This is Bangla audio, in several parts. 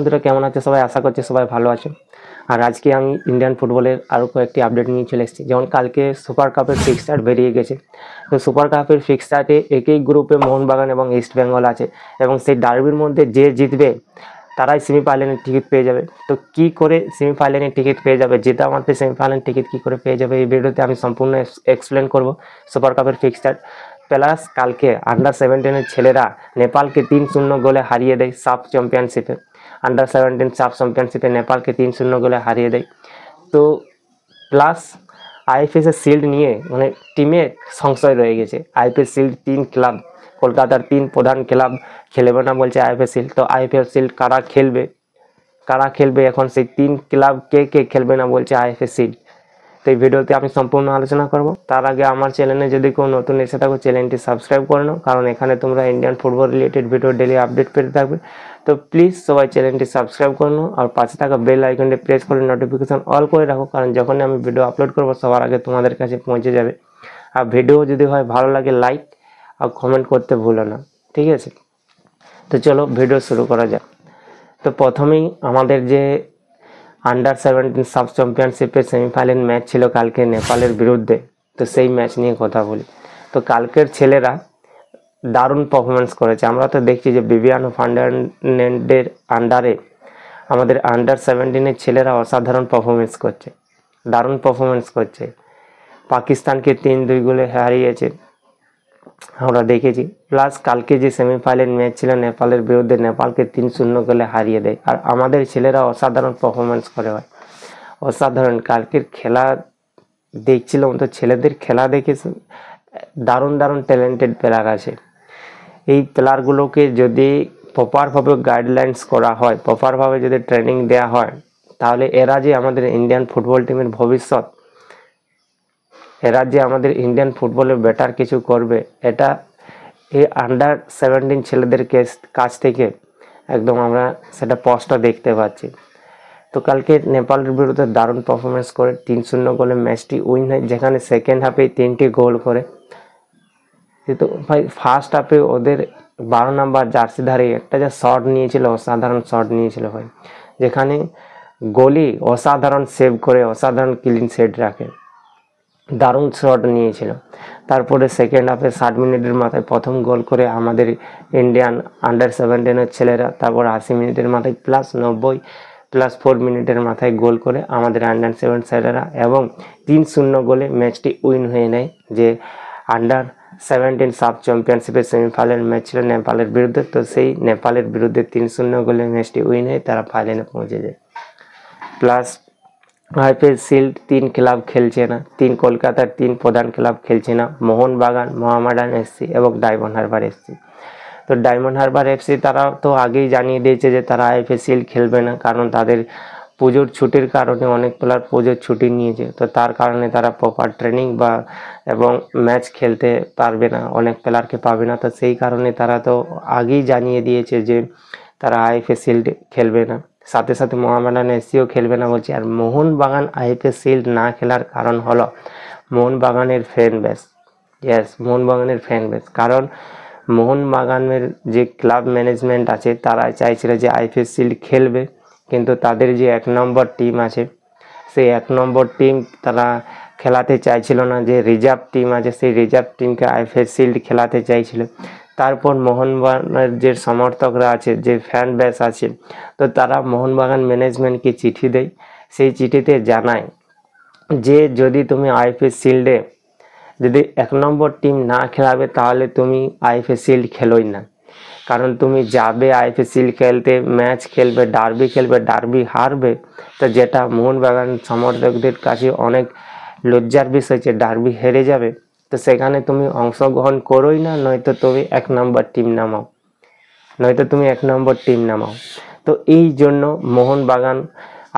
বন্ধুরা কেমন আছে সবাই? আশা করছি সবাই ভালো আছে। আর আজকে আমি ইন্ডিয়ান ফুটবলের আরও কয়েকটি আপডেট নিয়ে চলে এসেছি। যেমন কালকে সুপার কাপের ফিক্সচার বেরিয়ে গেছে। তো সুপার কাপের ফিক্সচারে একই গ্রুপে মোহনবাগান এবং ইস্ট বেঙ্গল আছে, এবং সেই ডার্বির মধ্যে যে জিতবে তারাই সেমিফাইনালের টিকিট পেয়ে যাবে। তো কি করে সেমিফাইনালের টিকিট পেয়ে যাবে, জেতা মাত্র সেমিফাইনাল টিকিট কী করে পেয়ে যাবে, এই ভিডিওতে আমি সম্পূর্ণ এক্সপ্লেন করব সুপার কাপের ফিক্সচার। প্লাস কালকে আন্ডার-17 ছেলেরা নেপালকে 3-0 গোলে হারিয়ে দেয় সাফ চ্যাম্পিয়নশিপে। আন্ডার-17 সাফ চ্যাম্পিয়নশিপে নেপালকে 3-0 গোলে হারিয়ে দেয়। তো প্লাস আইএফএস এর শিল্ড নিয়ে মানে টিমে সংশয় রয়ে গেছে। আইএফএস শিল্ড 3 ক্লাব, কলকাতার 3 প্রধান ক্লাব খেলবে না বলছে আইএফএস শিল্ড। তো আইএফএস শিল্ড কারা খেলবে এখন সেই 3 ক্লাব কে খেলবে না বলছে আইএফএস শিল্ড। তো এই ভিডিওতে আমি সম্পূর্ণ আলোচনা করব। তার আগে আমার চ্যানেলে যদি কেউ নতুন এসে থাকো, চ্যানেলটি সাবস্ক্রাইব করে নাও, কারণ এখানে তোমরা Indian football related video daily update পেতে থাকবে। তো প্লিজ সবাই চ্যানেলটি সাবস্ক্রাইব করে নাও, আর পাশে থাকা বেল আইকনটি প্রেস করে নোটিফিকেশন অল করে রাখো, কারণ যখনই আমি ভিডিও আপলোড করব সবার আগে তোমাদের কাছে পৌঁছে যাবে। আর ভিডিও যদি হয় ভালো লাগে লাইক আর কমেন্ট করতে ভুলো না, ঠিক আছে? তো চলো ভিডিও শুরু করা যাক। তো প্রথমেই আমাদের যে আন্ডার-17 সাব চ্যাম্পিয়নশিপের সেমিফাইনাল ম্যাচ ছিল কালকে নেপালের বিরুদ্ধে, তো সেই ম্যাচ নিয়ে কথা বলি। তো কালকের ছেলেরা দারুণ পারফরমেন্স করেছে। আমরা তো দেখছি যে বিবিয়ানো ফার্নান্ডেজের আন্ডারে আমাদের আন্ডার-17 ছেলেরা অসাধারণ পারফরমেন্স করছে, দারুণ পারফরমেন্স করছে। পাকিস্তানকে 3-2 গোলে হারিয়েছে আমরা দেখেছি। প্লাস কালকে যে সেমিফাইনাল ম্যাচ ছিল নেপালের বিরুদ্ধে, নেপালকে 3-0 গোলে হারিয়ে দেয়। আর আমাদের ছেলেরা অসাধারণ পারফরমেন্স করে হয়, অসাধারণ। কালকের খেলা দেখছিলাম, তো ছেলেদের খেলা দেখে দারুণ ট্যালেন্টেড প্লেয়ার আছে। এই প্লেয়ারগুলোকে যদি প্রপারভাবে গাইডলাইন্স করা হয়, প্রপারভাবে যদি ট্রেনিং দেওয়া হয়, তাহলে এরা যে আমাদের ইন্ডিয়ান ফুটবল টিমের ভবিষ্যৎ, এরা যে আমাদের ইন্ডিয়ান ফুটবলে বেটার কিছু করবে, এটা এই আন্ডার-17 ছেলেদের কাছ থেকে একদম আমরা সেটা স্পষ্ট দেখতে পাচ্ছি। তো কালকে নেপালের বিরুদ্ধে দারুণ পারফরমেন্স করে 3-0 গোলে ম্যাচটি উইন হয়, যেখানে সেকেন্ড হাফে 3টি গোল করে। কিন্তু ভাই ফার্স্ট হাফে ওদের 12 নম্বর জার্সিধারী একটা যে শট নিয়েছিল, অসাধারণ শট নিয়েছিল ভাই, যেখানে গোলি অসাধারণ সেভ করে অসাধারণ ক্লিন সেট রাখে, দারুণ শট নিয়েছিল। তারপরে সেকেন্ড হাফে 60 মিনিটের মাথায় প্রথম গোল করে আমাদের ইন্ডিয়ান আন্ডার-17 ছেলেরা। তারপর 80 মিনিটের মাথায় প্লাস 90 প্লাস 4 মিনিটের মাথায় গোল করে আমাদের আন্ডার-17 ছেলেরা, এবং 3-0 গোলে ম্যাচটি উইন হয়ে নেয়। যে আন্ডার-17 সাব চ্যাম্পিয়নশিপের সেমিফাইনাল ম্যাচ ছিল নেপালের বিরুদ্ধে, তো সেই নেপালের বিরুদ্ধে 3-0 গোলে ম্যাচটি উইন হয়ে তারা ফাইনালে পৌঁছে যায়। প্লাস আইপিএল শিল্ড 3 ক্লাব খেলছে না, কলকাতার 3 প্রধান ক্লাব খেলছে না, মোহনবাগান, মোহামেডান এফসি এবং ডায়মন্ড হারবার এফসি। তো ডায়মন্ড হারবার এফসি তারা তো আগেই জানিয়ে দিয়েছে যে তারা আইপিএল শিল্ড খেলবে না, কারণ তাদের পুজোর ছুটির কারণে অনেক প্লেয়ার পুজোর ছুটি নিয়েছে। তো তার কারণে তারা প্রপার ট্রেনিং এবং ম্যাচ খেলতে পারবে না, অনেক প্লেয়ারকে পাবে না। তো সেই কারণে তারা তো আগেই জানিয়ে দিয়েছে যে তারা আইপিএল শিল্ড খেলবে না, সাথে সাথে মোহামেডান এফসিও খেলবে না বলছে। আর মোহনবাগান আইপিএল শিল্ড না খেলার কারণ হলো মোহনবাগানের ফ্যান বেস। ইয়েস, মোহনবাগানের ফ্যান বেস। কারণ মোহনবাগানের যে ক্লাব ম্যানেজমেন্ট আছে তারা চাইছিল যে আইপিএল শিল্ড খেলবে, কিন্তু তাদের যে 1 নম্বর টিম আছে সেই 1 নম্বর টিম তারা খেলাতে চাইছিল না। যে রিজার্ভ টিম আছে সেই রিজার্ভ টিমকে আইপিএল শিল্ড খেলাতে চাইছিল। তারপর মোহনবাগানের যে সমর্থকরা আছে, যে ফ্যান বেস আছে, তো তারা মোহনবাগান ম্যানেজমেন্টকে চিঠি দেয়। সেই চিঠিতে জানায় যে যদি তুমি আইপিএল শিল্ডে যদি 1 নম্বর টিম না খেলাবে তাহলে তুমি আইপিএল শিল্ড খেলোই না। কারণ তুমি যাবে আইপিএল শিল্ড খেলতে, ম্যাচ খেলবে, ডার্বি হারবে, তো যেটা মোহনবাগান সমর্থকদের কাছে অনেক লজ্জার বিষয়, যে ডার্বি হেরে যাবে। তো সেখানে তুমি অংশগ্রহণ করোই না, নয়তো তুমি 1 নম্বর টিম নামাও। তো এই জন্য মোহনবাগান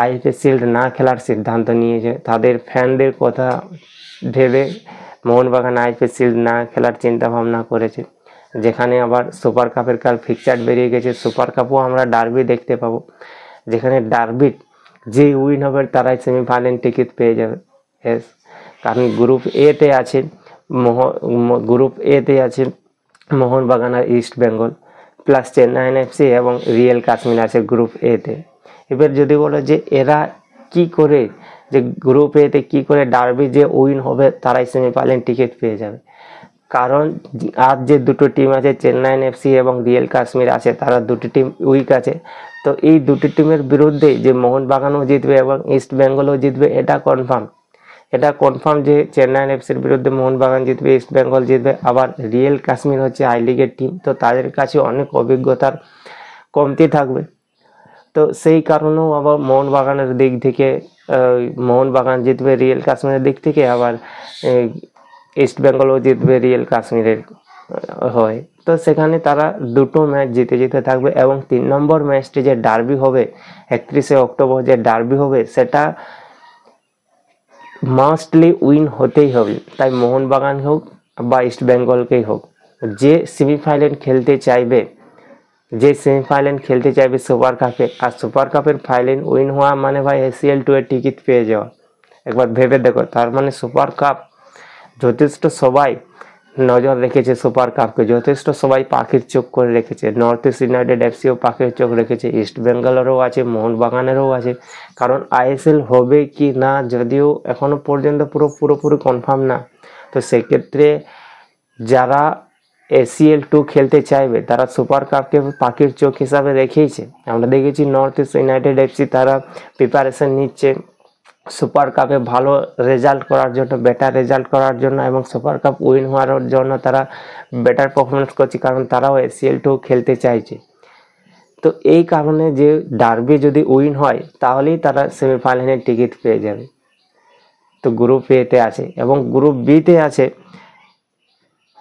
আইপিএল শিল্ড না খেলার সিদ্ধান্ত নিয়েছে। তাদের ফ্যানদের কথা ভেবে মোহনবাগান আইপিএল শিল্ড না খেলার চিন্তা ভাবনা করেছে। যেখানে আবার সুপার কাপের কাল ফিক্সচার বেরিয়ে গেছে, সুপার কাপও আমরা ডার্বি দেখতে পাবো, যেখানে ডার্বির যে উইন হবে তারাই সেমিফাইনাল টিকিট পেয়ে যাবে। এস, কারণ গ্রুপ এতে আছে মোহনবাগান আর East Bengal, plus Chennaiyin FC এবং রিয়েল কাশ্মীর আছে গ্রুপ এতে। এবার যদি বলো যে এরা কি করে, যে গ্রুপ এতে কি করে ডার্বি যে উইন হবে তারাই সেমিফাইনাল টিকিট পেয়ে যাবে, কারণ আজ যে দুটো টিম আছে চেন্নাইন এফসি এবং রিয়েল কাশ্মীর আছে, তারা দুটি টিম উইক আছে। তো এই দুটি টিমের বিরুদ্ধে যে মোহনবাগানও জিতবে এবং ইস্ট বেঙ্গলও জিতবে, এটা কনফার্ম যে চেন্নাইন এফসির বিরুদ্ধে মোহনবাগান জিতবে, ইস্ট বেঙ্গল জিতবে। আবার রিয়েল কাশ্মীর হচ্ছে আই লিগের টিম, তো তাদের কাছে অনেক অভিজ্ঞতার কমতি থাকবে। তো সেই কারণেও আবার মোহনবাগানের দিক থেকে মোহনবাগান জিতবে রিয়েল কাশ্মীরের দিক থেকে, আবার ইস্ট বেঙ্গলও জিতবে রিয়েল কাশ্মীরের হয়। তো সেখানে তারা দুটো ম্যাচ জিতে থাকবে এবং 3 নম্বর ম্যাচটি যে ডার্বি হবে 31শে অক্টোবর, যে ডার্বি হবে সেটা মাস্টলি উইন হতেই হবে। তাই মোহনবাগান হোক বা ইস্ট বেঙ্গলকেই হোক, যে সেমিফাইনাল খেলতে চাইবে সুপার কাপে, আর সুপার কাপের ফাইনাল উইন হওয়া মানে ভাই ACL 2 এর টিকিট পেয়ে যাওয়া। একবার ভেবে দেখো, তার মানে সুপার কাপ যথেষ্ট সবাই নজর রেখেছে, সুপার কাপকে যথেষ্ট সবাই পাখির চোখ করে রেখেছে। নর্থ ইস্ট ইউনাইটেড এফসিও পাখির চোখ রেখেছে, ইস্ট বেঙ্গলেরও আছে, মোহনবাগানেরও আছে। কারণ ISL হবে কি না যদিও এখনো পর্যন্ত পুরোপুরি কনফার্ম না। তো সেক্ষেত্রে যারা ACL 2 খেলতে চাইবে তারা সুপার কাপকে পাখির চোখ হিসাবে রেখেইছে। আমরা দেখেছি নর্থ ইস্ট ইউনাইটেড এফসি তারা প্রিপারেশন নিচ্ছে সুপার কাপে ভালো রেজাল্ট করার জন্য, বেটার রেজাল্ট করার জন্য এবং সুপার কাপ উইন হওয়ার জন্য তারা বেটার পারফরমেন্স করছে, কারণ তারাও ACL 2 খেলতে চাইছে। তো এই কারণে যে ডার্বি যদি উইন হয় তাহলেই তারা সেমিফাইনালের টিকিট পেয়ে যাবে। তো গ্রুপ এতে আছে এবং গ্রুপ বিতে আছে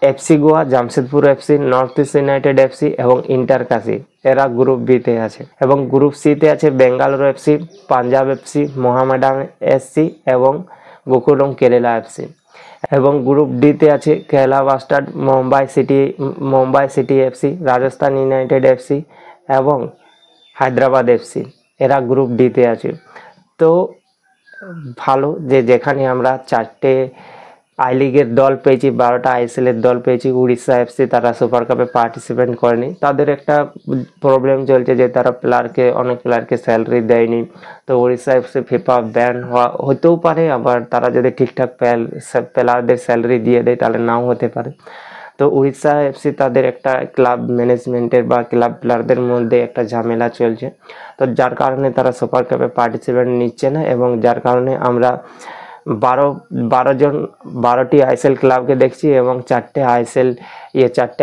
FC Goa, Jamshedpur FC, north east United FC এবং ইন্টার কাশি, এরা গ্রুপ বিতে আছে। এবং গ্রুপ সিতে আছে Bengaluru FC, Punjab FC, Mohammedan SC এবং গোকুলম কেরালা FC। এবং গ্রুপ ডিতে আছে Kerala bastard, Mumbai city FC, Rajasthan United FC এবং হায়দ্রাবাদ FC, এরা গ্রুপ ডিতে আছে। তো ভালো যে যেখানে আমরা 4টে আই লিগের দল পেয়েছি, 12টা ISL এর দল পেয়েছি। উড়িষ্যা FC তারা সুপার কাপে পার্টিসিপেট করেনি, তাদের একটা প্রবলেম চলছে যে তারা অনেক প্লেয়ারকে স্যালারি দেয়নি। তো উড়িষ্যা FC ফিফা ব্যান হতেও পারে, আবার তারা যদি ঠিকঠাক প্লেয়ারদের স্যালারি দিয়ে দেয় তাহলে নাও হতে পারে। তো উড়িষ্যা FC তাদের একটা ক্লাব ম্যানেজমেন্টের বা ক্লাব প্লেয়ারদের মধ্যে একটা ঝামেলা চলছে, তো যার কারণে তারা সুপার কাপে পার্টিসিপেট নিচ্ছে না। এবং যার কারণে আমরা 12টি ISL ক্লাবকে দেখছি এবং 4টে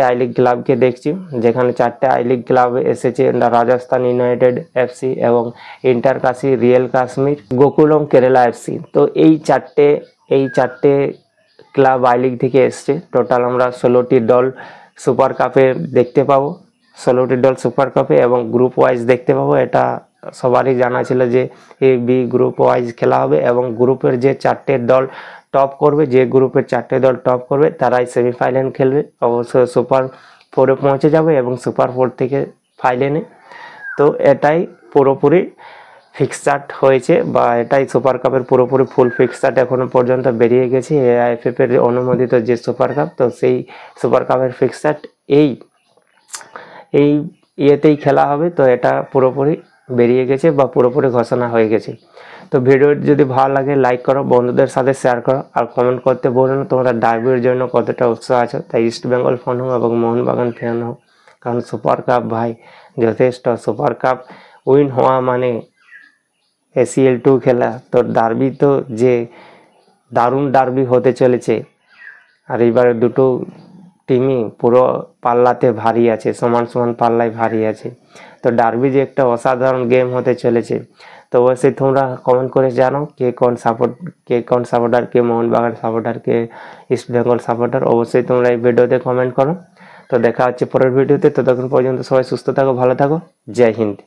আই লিগ ক্লাবকে দেখছি, যেখানে 4টে আই লিগ ক্লাব এসেছে রাজস্থান ইউনাইটেড FC এবং ইন্টার কাশি, রিয়েল কাশ্মীর, গোকুলম কেরালা FC। তো এই চারটে ক্লাব আই লিগ থেকে এসছে। টোটাল আমরা 16টি দল সুপার কাপে দেখতে পাবো, 16টি দল সুপার কাপে এবং গ্রুপ ওয়াইজ দেখতে পাবো। এটা সবারই জানা ছিল যে A-B গ্রুপ ওয়াইজ খেলা হবে এবং গ্রুপের যে 4টে দল টপ করবে, যে গ্রুপের 4টে দল টপ করবে তারাই সেমিফাইনাল খেলবে, অবশ্যই সুপার 4-এ পৌঁছে যাবে এবং সুপার 4 থেকে ফাইনালে। তো এটাই পুরোপুরি ফিক্সচার্ট হয়েছে, বা এটাই সুপার কাপের পুরোপুরি ফুল ফিক্সচার্ট এখনো পর্যন্ত বেরিয়ে গেছে AIFF এর অনুমোদিত যে সুপার কাপ। তো সেই সুপার কাপের ফিক্সচার্ট এই ইয়েতেই খেলা হবে। তো এটা পুরোপুরি বেরিয়ে গেছে বা পুরোপুরি ঘোষণা হয়ে গেছে। তো ভিডিওটি যদি ভালো লাগে লাইক করো, বন্ধুদের সাথে শেয়ার করো, আর কমেন্ট করতে বলো না তোমরা ডার্বির জন্য কতটা উৎসাহ আছো। তাই ইস্ট বেঙ্গল ফ্যান হোক এবং মোহনবাগান ফ্যান হোক, কারণ সুপার কাপ ভাই যথেষ্ট, সুপার কাপ উইন হওয়া মানে ACL 2 খেলা। তো ডার্বি তো যে দারুণ ডার্বি হতে চলেছে, আর এবারে দুটো টিমই পুরো পাল্লাতে ভারী আছে, সমান পাল্লায় ভারী আছে। তো ডার্বি যে একটা অসাধারণ গেম হতে চলেছে। তো অবশ্যই তোমরা কমেন্ট করে জানো কে কোন সাপোর্টার, কে মোহনবাগান সাপোর্টার, কে ইস্ট বেঙ্গল সাপোর্টার। অবশ্যই তোমরা এই ভিডিওতে কমেন্ট করো। তো দেখা হচ্ছে পরের ভিডিওতে, ততক্ষণ পর্যন্ত সবাই সুস্থ থাকো, ভালো থাকো, জয় হিন্দ।